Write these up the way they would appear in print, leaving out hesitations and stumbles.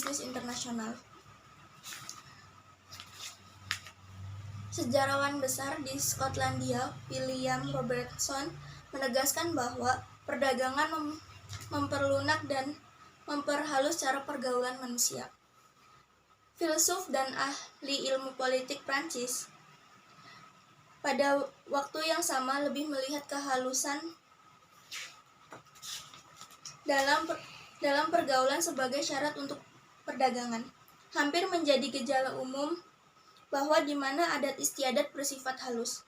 bisnis internasional. Sejarawan besar di Skotlandia, William Robertson, menegaskan bahwa perdagangan memperlunak dan memperhalus cara pergaulan manusia. Filsuf dan ahli ilmu politik Prancis pada waktu yang sama lebih melihat kehalusan dalam pergaulan sebagai syarat untuk perdagangan. Hampir menjadi gejala umum bahwa di mana adat istiadat bersifat halus,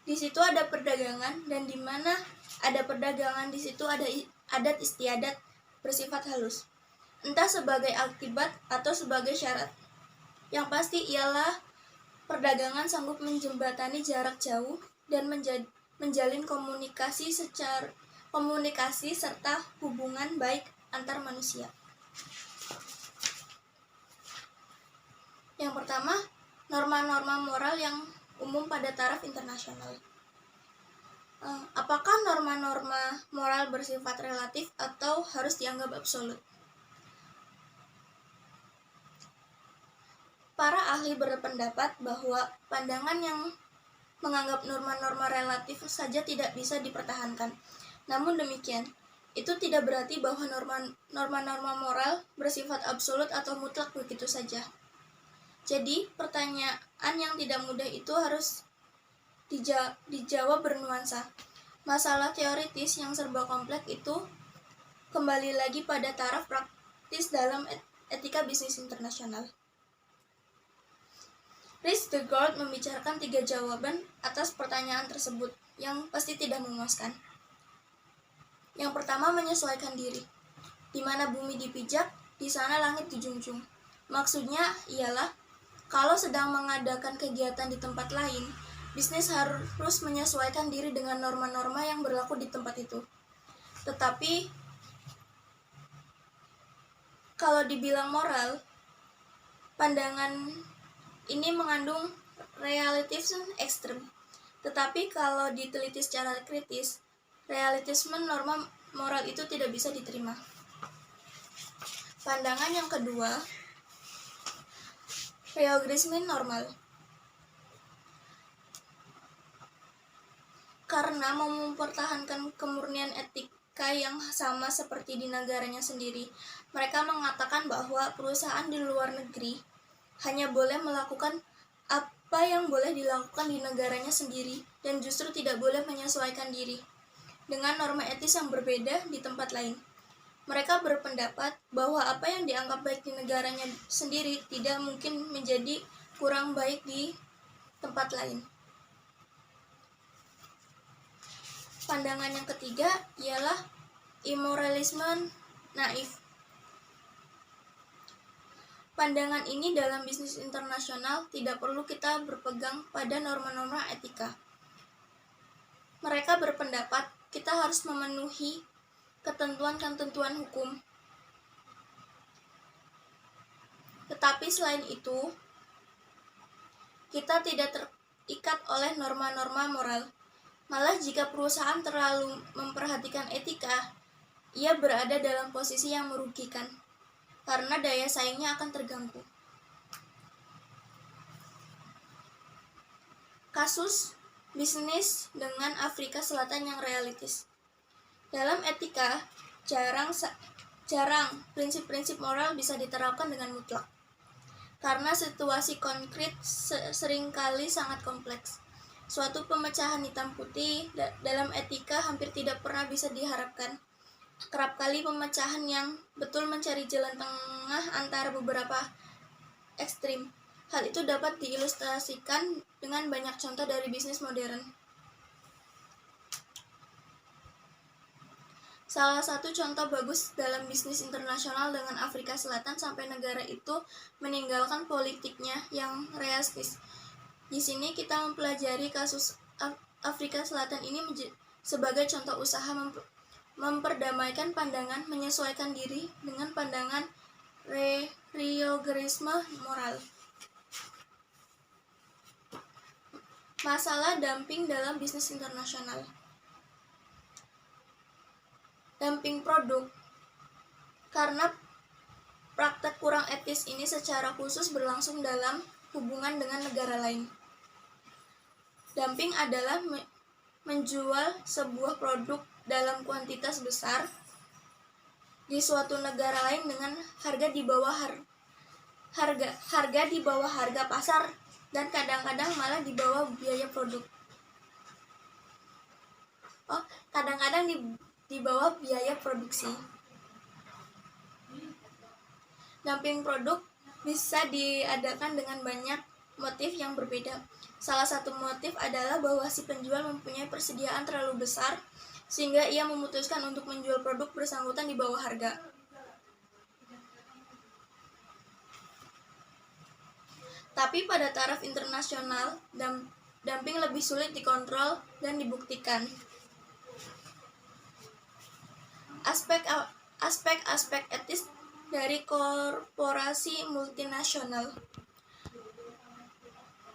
di situ ada perdagangan, dan di mana ada perdagangan, di situ ada adat istiadat bersifat halus, entah sebagai akibat atau sebagai syarat. Yang pasti ialah perdagangan sanggup menjembatani jarak jauh dan menjalin komunikasi serta hubungan baik antar manusia. Yang pertama, norma-norma moral yang umum pada taraf internasional. Apakah norma-norma moral bersifat relatif atau harus dianggap absolut? Para ahli berpendapat bahwa pandangan yang menganggap norma-norma relatif saja tidak bisa dipertahankan. Namun demikian, itu tidak berarti bahwa norma-norma moral bersifat absolut atau mutlak begitu saja. Jadi, pertanyaan yang tidak mudah itu harus dijawab bernuansa. Masalah teoritis yang serba kompleks itu kembali lagi pada taraf praktis dalam etika bisnis internasional. Rich DeGold membicarakan 3 jawaban atas pertanyaan tersebut yang pasti tidak memuaskan. Yang pertama, menyesuaikan diri. Di mana bumi dipijak, di sana langit dijunjung. Maksudnya ialah kalau sedang mengadakan kegiatan di tempat lain, bisnis harus menyesuaikan diri dengan norma-norma yang berlaku di tempat itu. Tetapi kalau dibilang moral, pandangan ini mengandung relativisme ekstrem. Tetapi kalau diteliti secara kritis, relativisme norma moral itu tidak bisa diterima. Pandangan yang kedua, relativisme normal. Karena mau mempertahankan kemurnian etika yang sama seperti di negaranya sendiri, mereka mengatakan bahwa perusahaan di luar negeri hanya boleh melakukan apa yang boleh dilakukan di negaranya sendiri dan justru tidak boleh menyesuaikan diri dengan norma etis yang berbeda di tempat lain. Mereka berpendapat bahwa apa yang dianggap baik di negaranya sendiri tidak mungkin menjadi kurang baik di tempat lain. Pandangan yang ketiga ialah immoralisme naif. Pandangan ini dalam bisnis internasional tidak perlu kita berpegang pada norma-norma etika. Mereka berpendapat kita harus memenuhi ketentuan-ketentuan hukum. Tetapi selain itu, kita tidak terikat oleh norma-norma moral. Malah jika perusahaan terlalu memperhatikan etika, ia berada dalam posisi yang merugikan, karena daya saingnya akan terganggu. Kasus bisnis dengan Afrika Selatan yang realistis. Dalam etika, jarang prinsip-prinsip moral bisa diterapkan dengan mutlak. Karena situasi konkret seringkali sangat kompleks. Suatu pemecahan hitam putih dalam etika hampir tidak pernah bisa diharapkan. Kerap kali pemecahan yang betul mencari jalan tengah antara beberapa ekstrim. Hal itu dapat diilustrasikan dengan banyak contoh dari bisnis modern. Salah satu contoh bagus dalam bisnis internasional dengan Afrika Selatan sampai negara itu meninggalkan politiknya yang realistis. Di sini kita mempelajari kasus Afrika Selatan ini sebagai contoh usaha memperdamaikan pandangan menyesuaikan diri dengan pandangan rigorisme moral. Masalah dumping dalam bisnis internasional. Dumping produk. Karena Praktek kurang etis ini secara khusus berlangsung dalam hubungan dengan negara lain. Dumping adalah menjual sebuah produk dalam kuantitas besar di suatu negara lain dengan harga di bawah harga pasar dan kadang-kadang malah di bawah biaya produk. Kadang-kadang di bawah biaya produksi. Dumping produk bisa diadakan dengan banyak motif yang berbeda. Salah satu motif adalah bahwa si penjual mempunyai persediaan terlalu besar sehingga ia memutuskan untuk menjual produk bersangkutan di bawah harga. Tapi pada taraf internasional, dumping lebih sulit dikontrol dan dibuktikan. Aspek-aspek etis dari korporasi multinasional.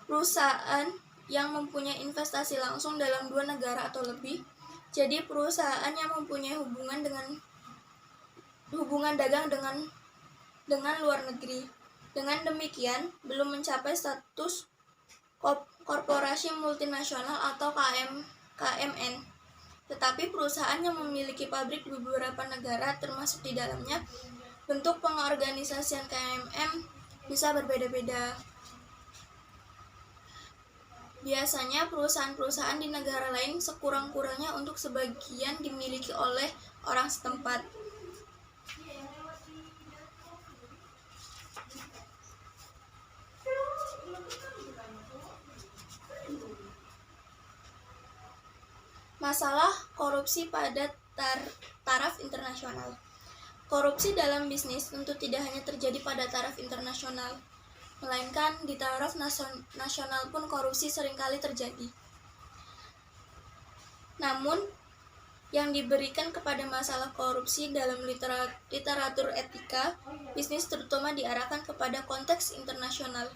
Perusahaan yang mempunyai investasi langsung dalam 2 negara atau lebih, jadi perusahaan yang mempunyai hubungan dagang dengan luar negeri. Dengan demikian, belum mencapai status korporasi multinasional atau KMN. Tetapi perusahaan yang memiliki pabrik di beberapa negara termasuk di dalamnya, bentuk pengorganisasian KMN bisa berbeda-beda. Biasanya perusahaan-perusahaan di negara lain sekurang-kurangnya untuk sebagian dimiliki oleh orang setempat. Masalah korupsi pada taraf internasional. Korupsi dalam bisnis tentu tidak hanya terjadi pada taraf internasional, melainkan di taraf nasional pun korupsi seringkali terjadi. Namun, yang diberikan kepada masalah korupsi dalam literatur etika bisnis terutama diarahkan kepada konteks internasional.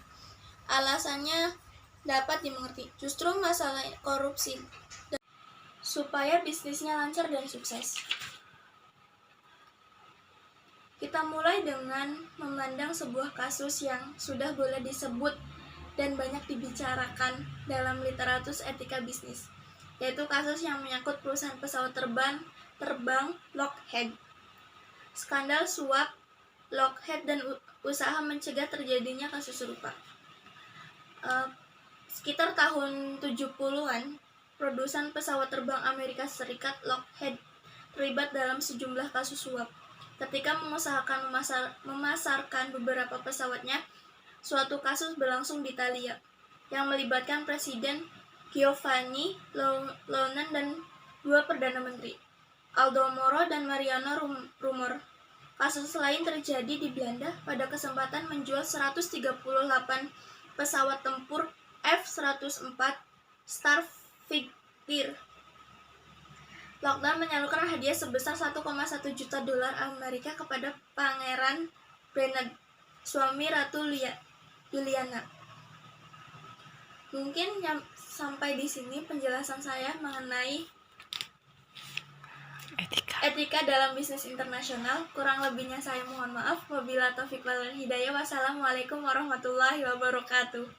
Alasannya dapat dimengerti. Justru masalah korupsi supaya bisnisnya lancar dan sukses. Kita mulai dengan memandang sebuah kasus yang sudah boleh disebut dan banyak dibicarakan dalam literatur etika bisnis, yaitu kasus yang menyangkut perusahaan pesawat terbang Lockheed. Skandal suap Lockheed dan usaha mencegah terjadinya kasus serupa. Sekitar tahun 70-an, produsen pesawat terbang Amerika Serikat Lockheed terlibat dalam sejumlah kasus suap. Ketika mengusahakan memasarkan beberapa pesawatnya, suatu kasus berlangsung di Italia yang melibatkan Presiden Giovanni Leone dan 2 Perdana Menteri, Aldo Moro dan Mariano Rumor. Kasus lain terjadi di Belanda pada kesempatan menjual 138 pesawat tempur F-104 Starfighter. Lockheed menyalurkan hadiah sebesar 1,1 juta dolar Amerika kepada Pangeran Bernard, suami Ratu Juliana. Mungkin sampai di sini penjelasan saya mengenai etika dalam bisnis internasional. Kurang lebihnya saya mohon maaf. Wabillahi taufiq wal hidayah. Wassalamualaikum warahmatullahi wabarakatuh.